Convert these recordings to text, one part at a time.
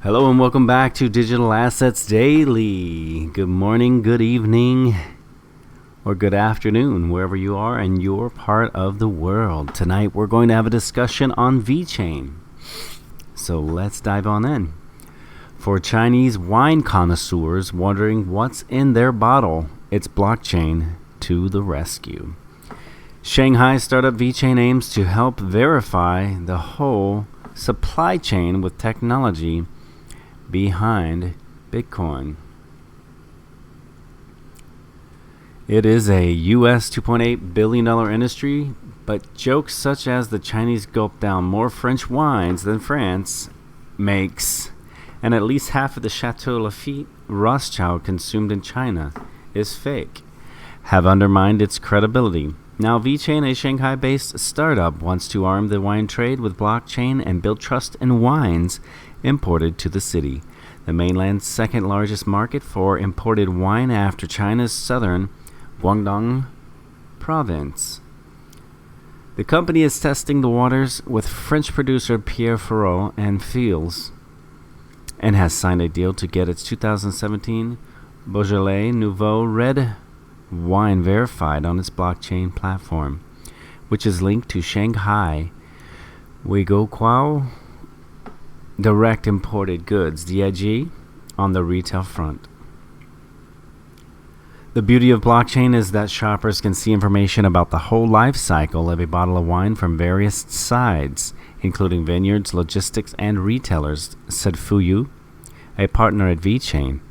Hello and welcome back to Digital Assets Daily. Good morning, good evening, or good afternoon, wherever you are in your part of the world. Tonight we're going to have a discussion on Vechain. So let's dive on in. For Chinese wine connoisseurs wondering what's in their bottle, it's blockchain to the rescue. Shanghai startup Vechain aims to help verify the whole supply chain with technology behind Bitcoin. It is a US $2.8 billion industry, but jokes such as the Chinese gulp down more French wines than France makes, and at least half of the Chateau Lafite Rothschild consumed in China is fake, have undermined its credibility. Now, Vechain, a Shanghai-based startup, wants to arm the wine trade with blockchain and build trust in wines imported to the city, the mainland's second largest market for imported wine after China's southern Guangdong province. The company is testing the waters with French producer Pierre Ferraud and Fils, and has signed a deal to get its 2017 Beaujolais Nouveau Red wine verified on its blockchain platform, which is linked to Shanghai Weigoquao Direct Imported Goods (DIG) on the retail front. The beauty of blockchain is that shoppers can see information about the whole life cycle of a bottle of wine from various sides, including vineyards, logistics, and retailers, said Fuyu, a partner at Vechain.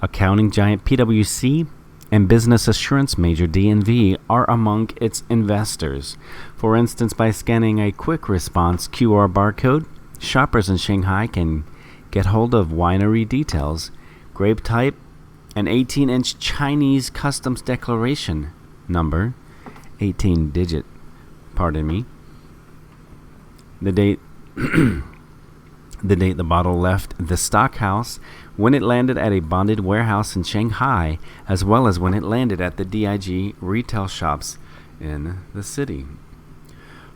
Accounting giant PwC and business assurance major DNV are among its investors. For instance, by scanning a quick response QR barcode, shoppers in Shanghai can get hold of winery details, grape type, an 18-inch Chinese customs declaration number, 18-digit, the date the bottle left the stockhouse, when it landed at a bonded warehouse in Shanghai, as well as when it landed at the DIG retail shops in the city.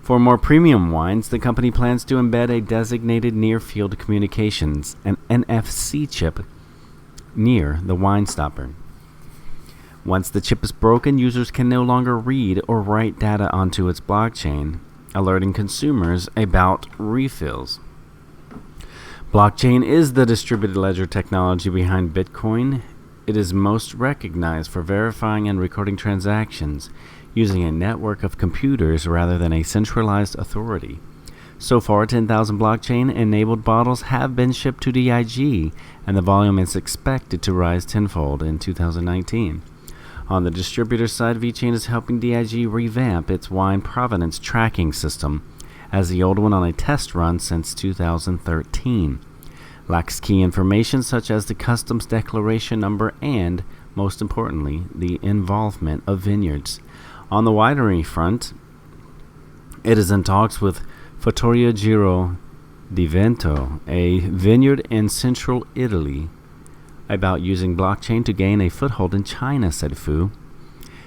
For more premium wines, the company plans to embed a designated near-field communications, an NFC chip, near the wine stopper. Once the chip is broken, users can no longer read or write data onto its blockchain, alerting consumers about refills. Blockchain is the distributed ledger technology behind Bitcoin. It is most recognized for verifying and recording transactions using a network of computers rather than a centralized authority. So far, 10,000 blockchain-enabled bottles have been shipped to DIG, and the volume is expected to rise tenfold in 2019. On the distributor side, Vechain is helping DIG revamp its wine provenance tracking system, as the old one on a test run since 2013 lacks key information such as the customs declaration number and, most importantly, the involvement of vineyards. On the winery front, it is in talks with Fattoria Giro di Vento, a vineyard in central Italy, about using blockchain to gain a foothold in China, said Fu.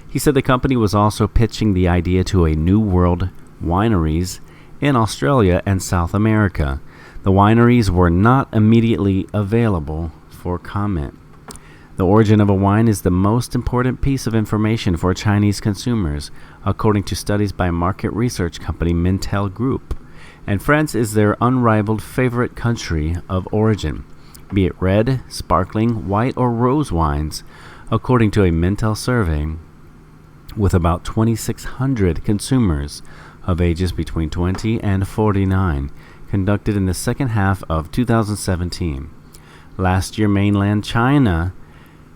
He said the company was also pitching the idea to a New World wineries in Australia and South America. The wineries were not immediately available for comment. The origin of a wine is the most important piece of information for Chinese consumers, according to studies by market research company Mintel Group, and France is their unrivaled favorite country of origin, be it red, sparkling, white, or rose wines, according to a Mintel survey with about 2,600 consumers of ages between 20 and 49, conducted in the second half of 2017. Last year, mainland China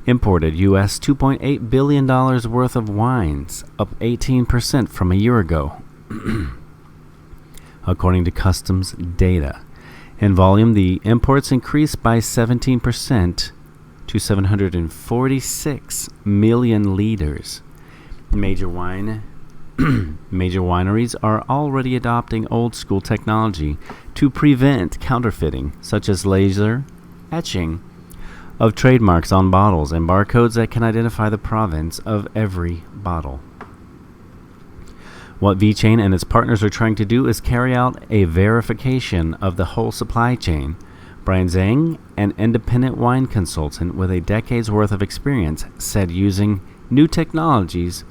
imported US $2.8 billion worth of wines, up 18% from a year ago, according to customs data. In volume, the imports increased by 17% to 746 million liters. Major wineries are already adopting old-school technology to prevent counterfeiting, such as laser etching of trademarks on bottles and barcodes that can identify the provenance of every bottle. What Vechain and its partners are trying to do is carry out a verification of the whole supply chain Brian Zhang, an independent wine consultant with a decade's worth of experience, said using new technologies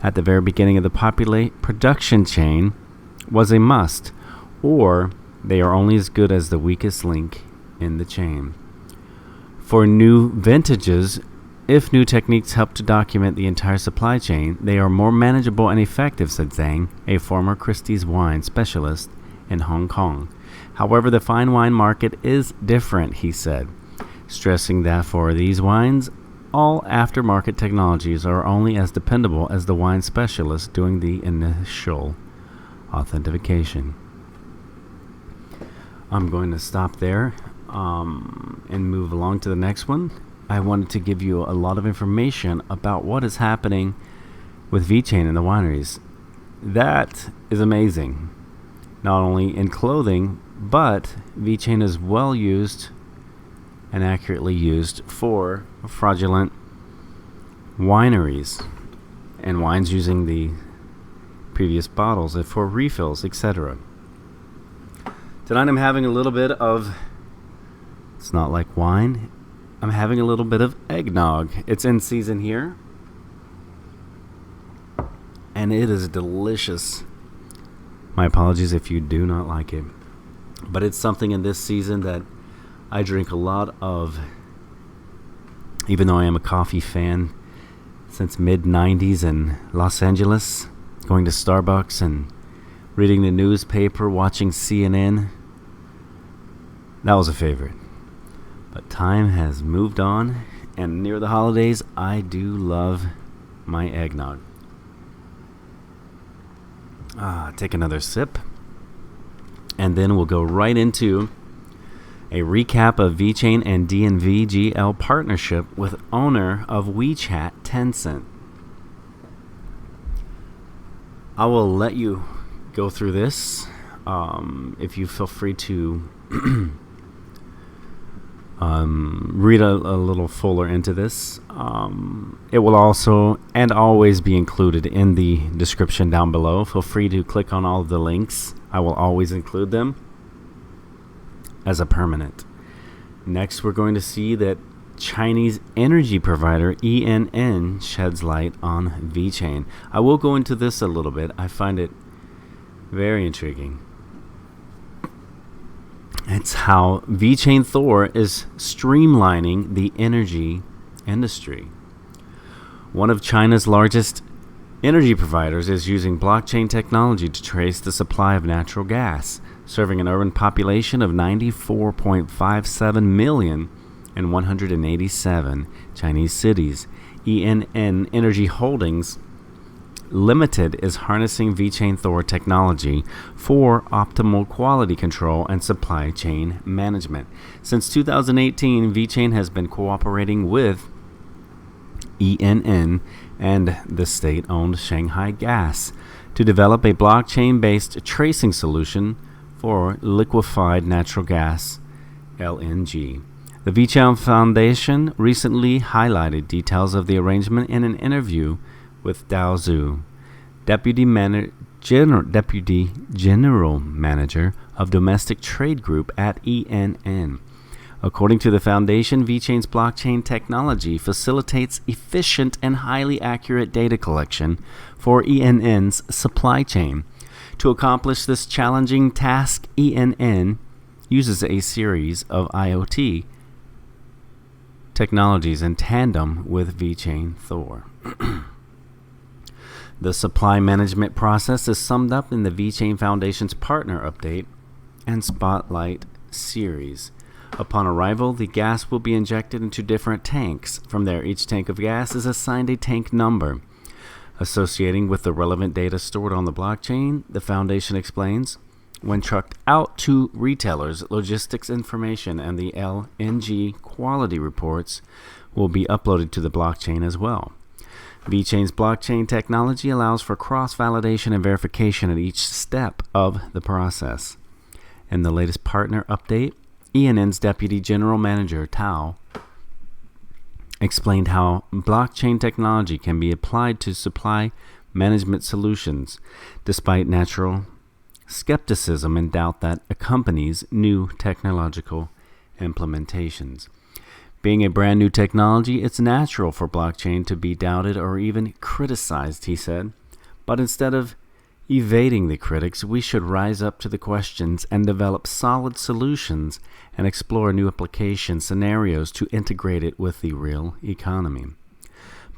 at the very beginning of the production chain was a must, or they are only as good as the weakest link in the chain. For new vintages, if new techniques help to document the entire supply chain, they are more manageable and effective, said Zhang, a former Christie's wine specialist in Hong Kong. However, the fine wine market is different, he said, stressing that for these wines, all aftermarket technologies are only as dependable as the wine specialist doing the initial authentication. I'm going to stop there and move along to the next one. I wanted to give you a lot of information about what is happening with Vechain in the wineries. That is amazing. Not only in clothing, but Vechain is well used and accurately used for fraudulent wineries and wines using the previous bottles for refills, etc. Tonight I'm having a little bit of, it's not like wine, I'm having a little bit of eggnog. It's in season here, and it is delicious. My apologies if you do not like it, but it's something in this season that I drink a lot of, even though I am a coffee fan since mid-90s in Los Angeles, going to Starbucks and reading the newspaper, watching CNN. That was a favorite. But time has moved on, and near the holidays, I do love my eggnog. Take another sip, and then we'll go right into a recap of Vechain and DNVGL partnership with owner of WeChat, Tencent. I will let you go through this. If you feel free to read a little fuller into this. It will also and always be included in the description down below. Feel free to click on all of the links. I will always include them as a permanent. Next, we're going to see that Chinese energy provider ENN sheds light on Vechain. I will go into this a little bit. I find it very intriguing. It's how Vechain Thor is streamlining the energy industry. One of China's largest energy providers is using blockchain technology to trace the supply of natural gas, serving an urban population of 94.57 million in 187 Chinese cities. ENN Energy Holdings Limited is harnessing Vechain Thor technology for optimal quality control and supply chain management. Since 2018, Vechain has been cooperating with ENN and the state-owned Shanghai Gas to develop a blockchain-based tracing solution for liquefied natural gas, LNG. The Vechain Foundation recently highlighted details of the arrangement in an interview with Dao Zhu, Deputy General Manager of Domestic Trade Group at ENN. According to the foundation, Vechain's blockchain technology facilitates efficient and highly accurate data collection for ENN's supply chain. To accomplish this challenging task, ENN uses a series of IoT technologies in tandem with Vechain Thor. The supply management process is summed up in the Vechain Foundation's Partner Update and Spotlight series. Upon arrival, the gas will be injected into different tanks. From there, each tank of gas is assigned a tank number. Associating with the relevant data stored on the blockchain, the Foundation explains, when trucked out to retailers, logistics information and the LNG quality reports will be uploaded to the blockchain as well. Vechain's blockchain technology allows for cross-validation and verification at each step of the process. In the latest partner update, ENN's Deputy General Manager, Tao, explained how blockchain technology can be applied to supply management solutions, despite natural skepticism and doubt that accompanies new technological implementations. Being a brand new technology, it's natural for blockchain to be doubted or even criticized, he said. But instead of evading the critics, we should rise up to the questions and develop solid solutions and explore new application scenarios to integrate it with the real economy.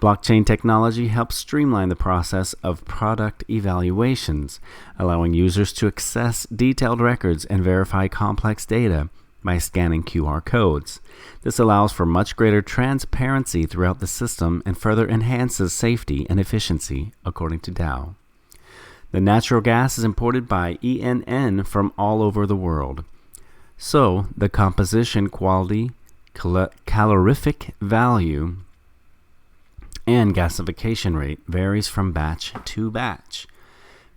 Blockchain technology helps streamline the process of product evaluations, allowing users to access detailed records and verify complex data by scanning QR codes. This allows for much greater transparency throughout the system and further enhances safety and efficiency, according to Dow. The natural gas is imported by ENN from all over the world. So, the composition, quality, calorific value, and gasification rate varies from batch to batch.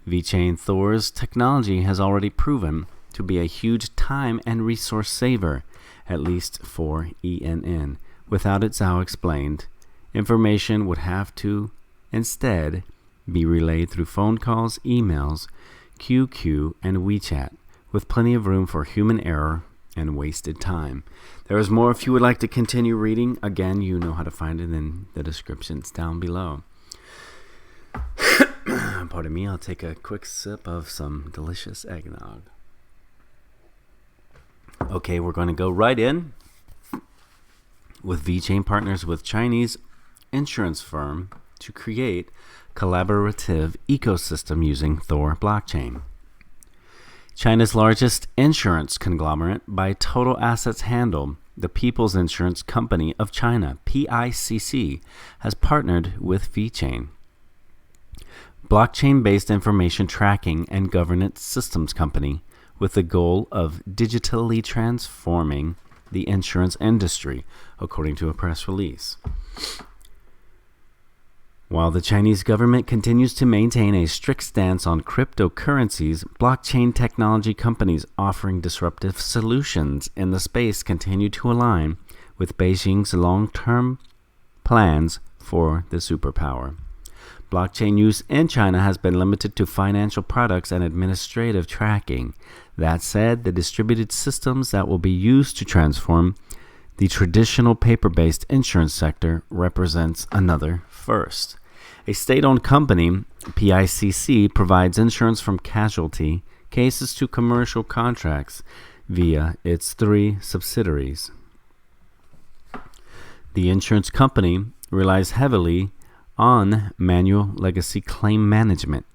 Vechain Thor's technology has already proven to be a huge time and resource saver, at least for ENN. Without it, Zhao explained, information would have to instead be relayed through phone calls, emails, QQ, and WeChat, with plenty of room for human error and wasted time. There is more if you would like to continue reading. Again, you know how to find it in the descriptions down below. Pardon me, I'll take a quick sip of some delicious eggnog. Okay, we're going to go right in with Vechain partners with Chinese insurance firm to create collaborative ecosystem using Thor blockchain. China's largest insurance conglomerate by total assets handled, the People's Insurance Company of China, PICC, has partnered with Vechain, blockchain-based information tracking and governance systems company, with the goal of digitally transforming the insurance industry, according to a press release. While the Chinese government continues to maintain a strict stance on cryptocurrencies, blockchain technology companies offering disruptive solutions in the space continue to align with Beijing's long-term plans for the superpower. Blockchain use in China has been limited to financial products and administrative tracking. That said, the distributed systems that will be used to transform the traditional paper-based insurance sector represents another first. A state-owned company, PICC, provides insurance from casualty cases to commercial contracts via its 3 subsidiaries. The insurance company relies heavily on manual legacy claim management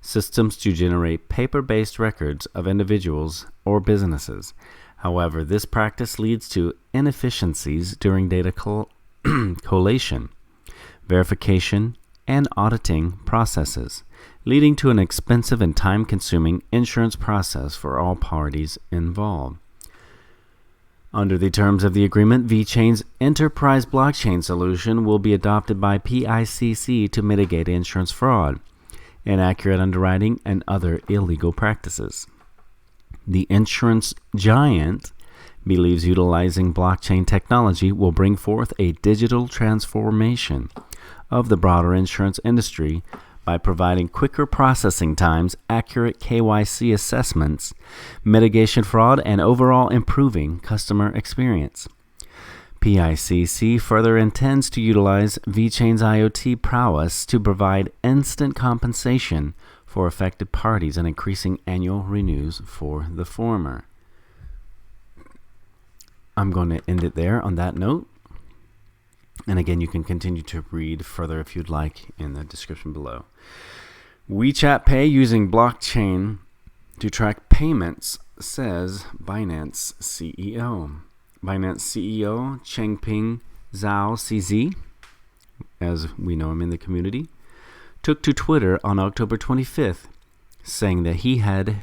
systems to generate paper-based records of individuals or businesses. However, this practice leads to inefficiencies during data collation, verification, and auditing processes, leading to an expensive and time-consuming insurance process for all parties involved. Under the terms of the agreement, Vechain's enterprise blockchain solution will be adopted by PICC to mitigate insurance fraud, inaccurate underwriting, and other illegal practices. The insurance giant believes utilizing blockchain technology will bring forth a digital transformation of the broader insurance industry by providing quicker processing times, accurate KYC assessments, mitigation fraud, and overall improving customer experience. PICC further intends to utilize Vechain's IoT prowess to provide instant compensation for affected parties and increasing annual renews for the former. I'm going to end it there on that note. And again, you can continue to read further if you'd like in the description below. WeChat Pay using blockchain to track payments, says Binance CEO. Binance CEO Changpeng Zhao CZ, as we know him in the community, took to Twitter on October 25th, saying that he had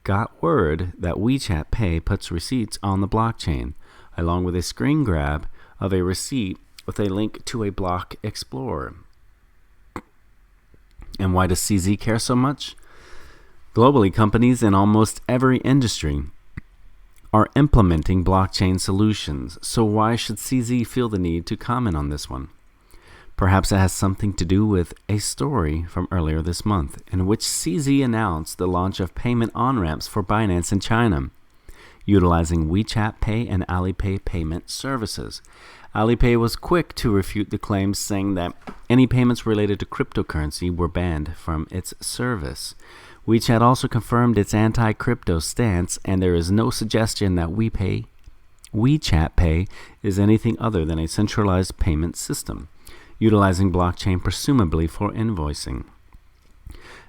got word that WeChat Pay puts receipts on the blockchain, along with a screen grab of a receipt with a link to a block explorer. And why does CZ care so much? Globally, companies in almost every industry are implementing blockchain solutions, so why should CZ feel the need to comment on this one? Perhaps it has something to do with a story from earlier this month, in which CZ announced the launch of payment on-ramps for Binance in China, utilizing WeChat Pay and Alipay payment services. Alipay was quick to refute the claims, saying that any payments related to cryptocurrency were banned from its service. WeChat also confirmed its anti-crypto stance, and there is no suggestion that WeChat Pay is anything other than a centralized payment system, utilizing blockchain presumably for invoicing.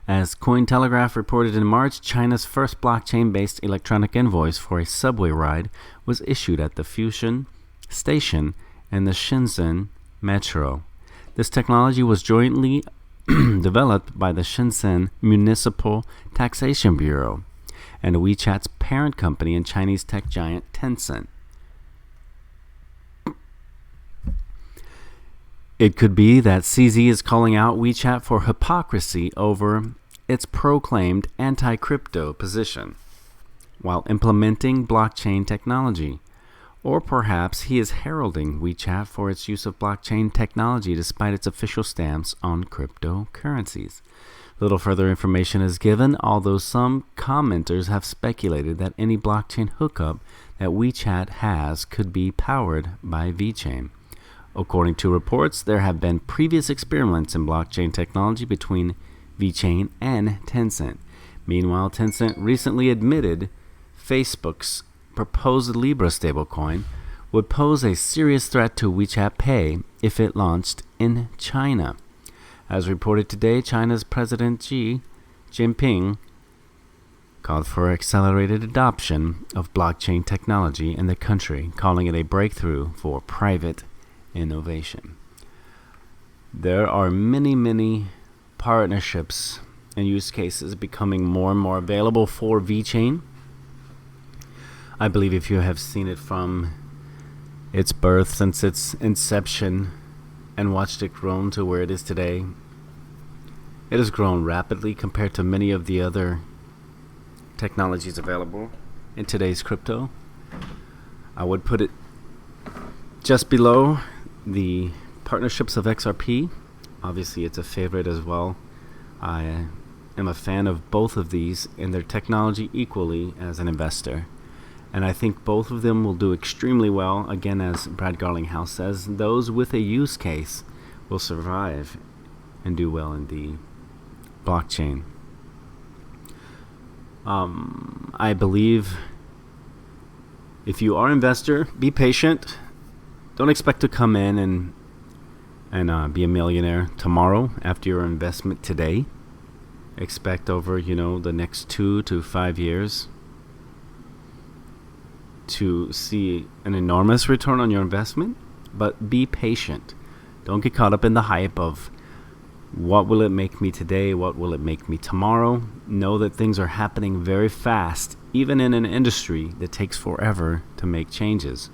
As Cointelegraph reported in March, China's first blockchain-based electronic invoice for a subway ride was issued at the Fusion Station and the Shenzhen Metro. This technology was jointly developed by the Shenzhen Municipal Taxation Bureau and WeChat's parent company and Chinese tech giant Tencent. It could be that CZ is calling out WeChat for hypocrisy over its proclaimed anti-crypto position while implementing blockchain technology. Or perhaps he is heralding WeChat for its use of blockchain technology despite its official stance on cryptocurrencies. Little further information is given, although some commenters have speculated that any blockchain hookup that WeChat has could be powered by Vechain. According to reports, there have been previous experiments in blockchain technology between Vechain and Tencent. Meanwhile, Tencent recently admitted Facebook's proposed Libra stablecoin would pose a serious threat to WeChat Pay if it launched in China. As reported today, China's President Xi Jinping called for accelerated adoption of blockchain technology in the country, calling it a breakthrough for private innovation. There are many partnerships and use cases becoming more and more available for Vechain. I believe if you have seen it from its birth, since its inception, and watched it grow to where it is today, it has grown rapidly compared to many of the other technologies available in today's crypto. I would put it just below the partnerships of XRP. Obviously, it's a favorite as well. I am a fan of both of these and their technology equally as an investor. And I think both of them will do extremely well. Again, as Brad Garlinghouse says, those with a use case will survive and do well in the blockchain. I believe if you are an investor, be patient. Don't expect to come in and be a millionaire tomorrow after your investment today. Expect over, the next 2 to 5 years to see an enormous return on your investment, but be patient. Don't get caught up in the hype of what will it make me today, what will it make me tomorrow. Know that things are happening very fast, even in an industry that takes forever to make changes.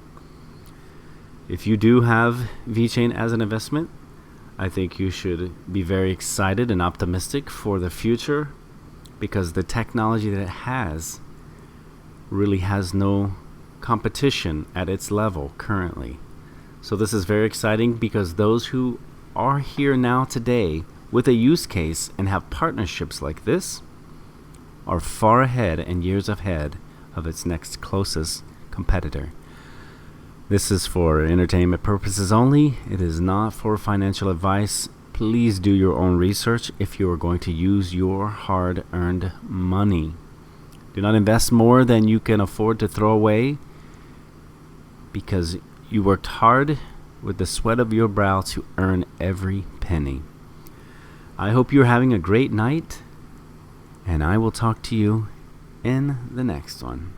If you do have Vechain as an investment, I think you should be very excited and optimistic for the future, because the technology that it has really has no competition at its level currently. So this is very exciting, because those who are here now today with a use case and have partnerships like this are far ahead and years ahead of its next closest competitor. This is for entertainment purposes only. It is not for financial advice. Please do your own research if you are going to use your hard-earned money. Do not invest more than you can afford to throw away, because you worked hard with the sweat of your brow to earn every penny. I hope you're having a great night, and I will talk to you in the next one.